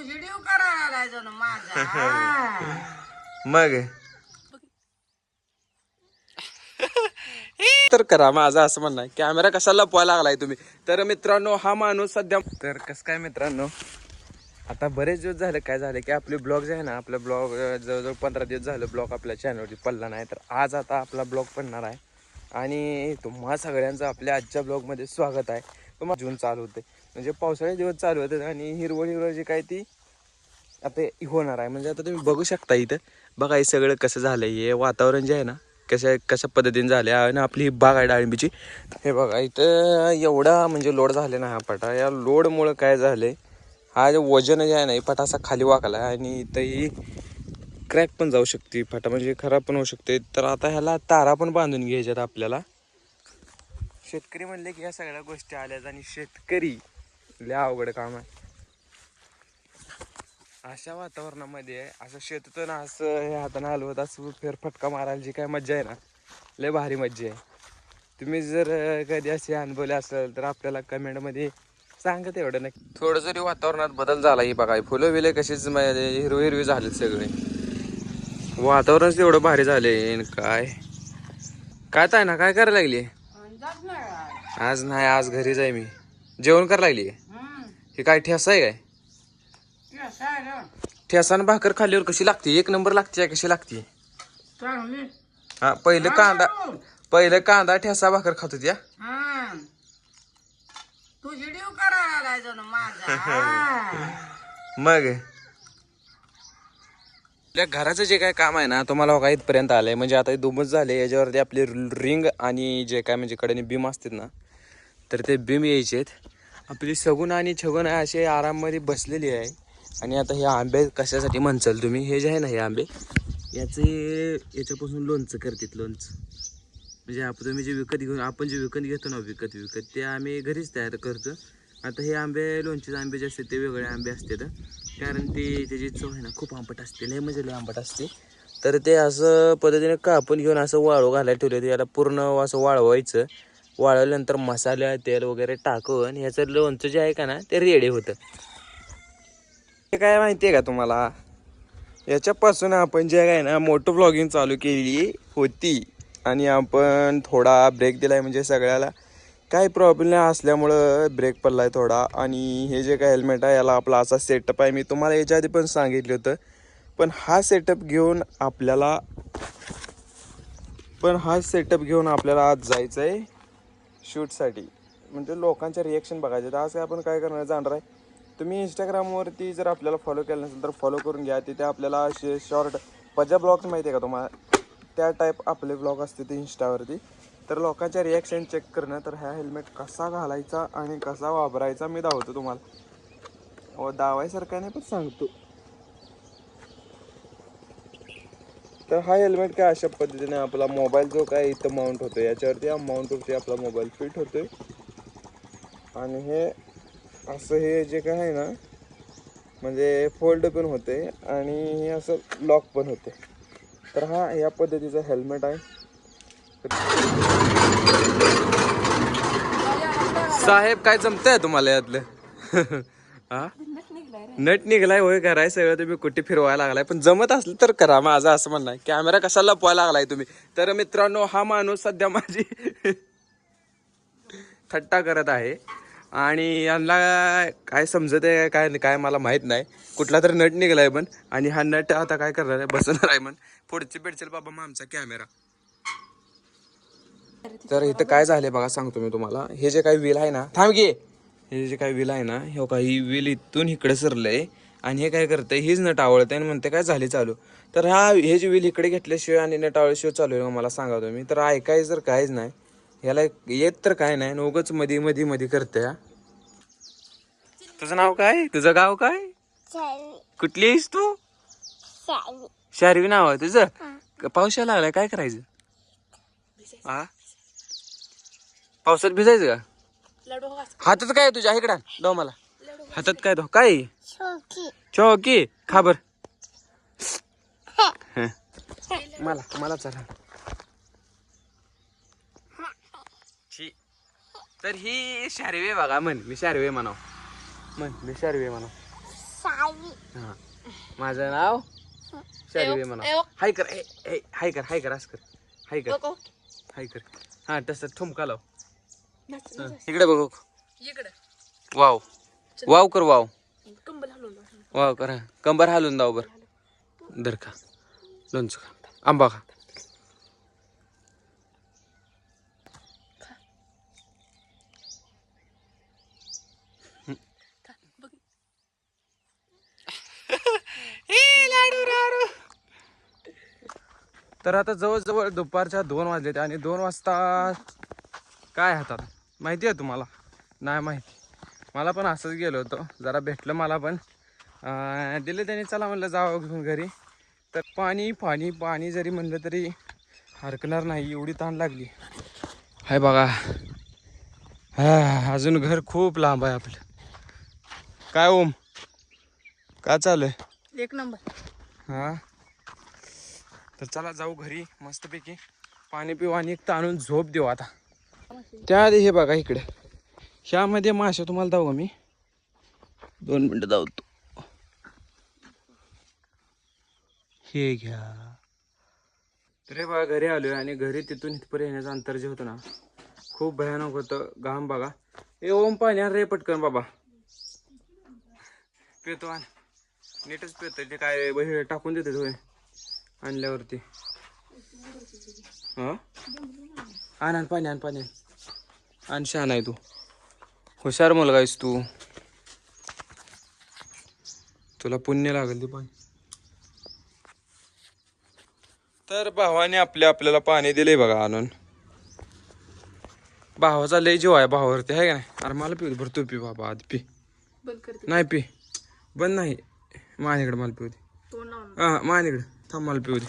Video करायला जाणं माझा मग तर करा माझं असं म्हणणं आहे. कॅमेरा कशाला लपवायला लागलाय तुम्ही. तर मित्रांनो हा माणूस सध्या तर कसं काय मित्रांनो, आता बरेच दिवस झाले काय झाले की आपले ब्लॉग जे आहे ना, आपला ब्लॉग जवळजवळ 15 दिवस झालं ब्लॉग आपल्या चॅनलवरती पडला नाही. तर आज आता आपला ब्लॉग पडणार आहे आणि तुम्हा सगळ्यांचं आपल्या आजच्या ब्लॉगमध्ये स्वागत आहे. तुम्हाला जून चालू होते म्हणजे पावसाळे दिवस चालू होते आणि हिरवळ जी काय ती आता होणार आहे. म्हणजे आता तुम्ही बघू शकता इथं बघा हे सगळं कसं झालं आहे. हे वातावरण जे आहे ना कशा पद्धतीने झाले आणि आपली ही बाग आहे डाळिंबीची. हे बघा इथं एवढा म्हणजे लोड झाले ना हा पटा. या लोडमुळं काय झालं हा जे वजन जे आहे ना पटा असा खाली वाकला आणि इथंही क्रॅक पण जाऊ शकते फाटा म्हणजे खराब पण होऊ शकते. तर आता ह्याला तारा पण बांधून घ्यायच्यात आपल्याला. शेतकरी म्हणले की ह्या सगळ्या गोष्टी आल्यात आणि शेतकरी लय अवघड काम आहे. अशा वातावरणामध्ये असं शेतातून असं हे हाताने हलवत असं फेरफटका मारायला जी काय मज्जा आहे ना लय भारी मज्जा आहे. तुम्ही जर कधी असे अनुभवले असेल तर आपल्याला कमेंटमध्ये सांगत एवढं नक्की. थोडं जरी वातावरणात बदल झाला ही बघा फुलं बिले कशीच हिरवी हिरवी झालेत सगळे. वातावरणच एवढं भारी झाले काय काय ताय ना काय करायला लागली. आज नाही आज घरीच आहे मी. जेवण करायला लागली. हे काय ठेसा आहे काय. ठेसान भाकर खाल्ल्यावर कशी लागते. एक नंबर लागते कशी लागते. हा पहिलं कांदा ठेसा भाकर खात होत्या. तू व्हिडिओ करायला जाणं माझा मग आपल्या घराचं जे काय काम आहे ना तुम्हाला बघा इथपर्यंत आलंय. म्हणजे आता दुमच झाले याच्यावरती आपले रिंग आणि जे काय म्हणजे कडेने बीम असतात ना तर ते बीम यायचेत. आपली सगुण आणि छगुण असे आराममध्ये बसलेली आहे. आणि आता हे आंबे कशासाठी म्हणचाल तुम्ही. हे जे आहे ना हे आंबे याच्यापासून लोणचं करतात. लोणचं म्हणजे तुम्ही जे विकत घेऊन आपण जे विकत घेतो ना विकत ते आम्ही घरीच तयार करतो. आता हे आंबे लोणचे आंबे जे असतात ते वेगळे आंबे असतात कारण त्याची चव आहे ना खूप आंबट असते. लय म्हणजे लय आंबट असते. तर ते असं पद्धतीने कापून घेऊन असं वाळू घालायला ठेवले. याला पूर्ण असं वाळवायचं. वाळवल्यानंतर मसाला तेल वगैरे टाकून ह्याचं लोणचं जे आहे का ना ते रेडी होतं. ते काय माहिती आहे का तुम्हाला याच्यापासून आपण जे काय ना मोठं ब्लॉगिंग चालू केली होती आणि आपण थोडा ब्रेक दिलाय म्हणजे सगळ्याला काही प्रॉब्लेम असल्यामुळं ब्रेक पडलाय थोडा. आणि हे जे काय हेल्मेट आहे याला आपला असा सेटअप आहे. मी तुम्हाला याच्या आधी पण सांगितलं होतं. पण हा सेटअप घेऊन आपल्याला आज जायचं आहे शूटसाठी. म्हणजे लोकांच्या रिॲक्शन बघायचे. आज आपण काय करणार जाणार आहे. तुम्ही इंस्टाग्रामवरती जर आपल्याला फॉलो केलं नसेल तर फॉलो करून घ्या. तिथे आपल्याला असे शॉर्ट पजा ब्लॉग्स माहिती आहे का तुम्हाला त्या टाईप आपले ब्लॉग असते ते इंस्टावरती. तर लोकांच्या रिॲक्शन चेक करणं तर हा हेल्मेट कसा घालायचा आणि कसा वापरायचा मी दाखवतो तुम्हाला. व दावायसारखा नाही पण सांगतो. तर हा हेल्मेट काय अशा पद्धतीने आपला मोबाईल जो काय इथं माउंट होतो याच्यावरती हा माउंटवरती आपला मोबाईल फिट होतोय. आणि हे असं हे जे काय आहे ना म्हणजे फोल्ड पण होते आणि हे असं लॉक पण होते. तर हा या पद्धतीचा हेल्मेट आहे. साहेब काय जमतंय तुम्हाला यातलं हा नट निघलाय होय कराय सगळं तुम्ही कुठे फिरवायला लागलाय. पण जमत असलं तर करा माझं असं म्हणणं आहे. कॅमेरा कशाला लपवायला लागलाय तुम्ही. तर मित्रांनो हा माणूस सध्या माझी थट्टा करत आहे आणि यांना काय समजत आहे काय काय मला माहित नाही. कुठला तर नट निघलाय पण आणि हा नट आता काय करणार आहे बसणार आहे म्हण पुढची पेडचेल बाबा मग आमचा कॅमेरा. तर इथं काय झालंय बघा सांगतो मी तुम्हाला. हे जे काही व्हील आहे ना थांब घे. हे जे काही व्हील आहे ना हे काही व्हील इथून इकडे सरलंय आणि हे काय करतंय हीच नट आवडते आणि म्हणते काय झाली चालू. तर हे जे व्हील इकडे घेतल्याशिवाय आणि नट आवडल्याशिवाय चालू आहे मला सांगा तुम्ही. तर ऐकायचं तर काहीच नाही ह्याला येत तर काय नाही उगाच मध्ये मध्ये मध्ये करते. तुझं नाव काय तुझं गाव काय कुठली आहेस तू. शार्वी नाव आहे तुझं. पाऊस यायला लागलाय काय करायचं. हा पावसात भिजायचं का. हातात काय तुझ्या इकडं दो मला हातात काय दो काय चौकी खाबर मला चला. तर ही शार्वी बघा म्हण मी शार्वी म्हणाव म्हण मी शार्वी म्हणाव. हा माझं नाव शालिनी म्हणा. हाय कर हाय कर हाय कर असं कर हाय कर हाय कर. हा तसं ठुमका लाव. इकडे बघू. वाव वाव कर वाव वाव कर. कंबर हालून दाव बर. दर खा लोणचं खा आंबा खा. तर आता जवळजवळ दुपारच्या 2 वाजलेत आणि 2 वाजता काय हातात माहिती आहे तुम्हाला? नाही माहिती. मला पण असंच गेलो होतो जरा भेटलं मला पण दिले त्याने. चला म्हणलं जावं घेऊन घरी. तर पाणी पाणी पाणी जरी म्हणलं तरी हरकणार नाही एवढी तहान लागली. हाय बघा. हा अजून घर खूप लांब आहे आपलं. काय ओम काय चालू आहे? 1 नंबर. हा तर चला जाऊ घरी मस्तपैकी पाणी पिऊ आणि एक ताणून झोप देऊ. आता त्याआधी हे बघा इकडे ह्यामध्ये मासे तुम्हाला दाऊ का मी 2 मिनिटं धावतो. हे घ्या. तर हे बघा घरी आलोय आणि घरी तिथून इथपर्यंत येण्याचं अंतर जे होतं ना खूप भयानक होतं. घाम बघा. ए ओम पाणी आण रे पटकन बाबा. पितो आण नीटच पितो. ते काय बहिर टाकून देते होय आणल्यावरती. हा आण पाणी आण पाणी आण. शहाणा आहे तू. हुशार मुलगा आहेस तू. तुला पुण्य लागेल ते पाणी. तर भावाने आपल्याला पाणी दिले बघा आणून. भावाचा लय जीव आहे भावावरती आहे का नाही? अरे मला पिऊ दे बरं. तू पी बाबा आधी पी. नाही पी बंद नाही माझ्याकडे मला पिऊ दे. हा माझ्याकडे थांब मला पिऊ दे.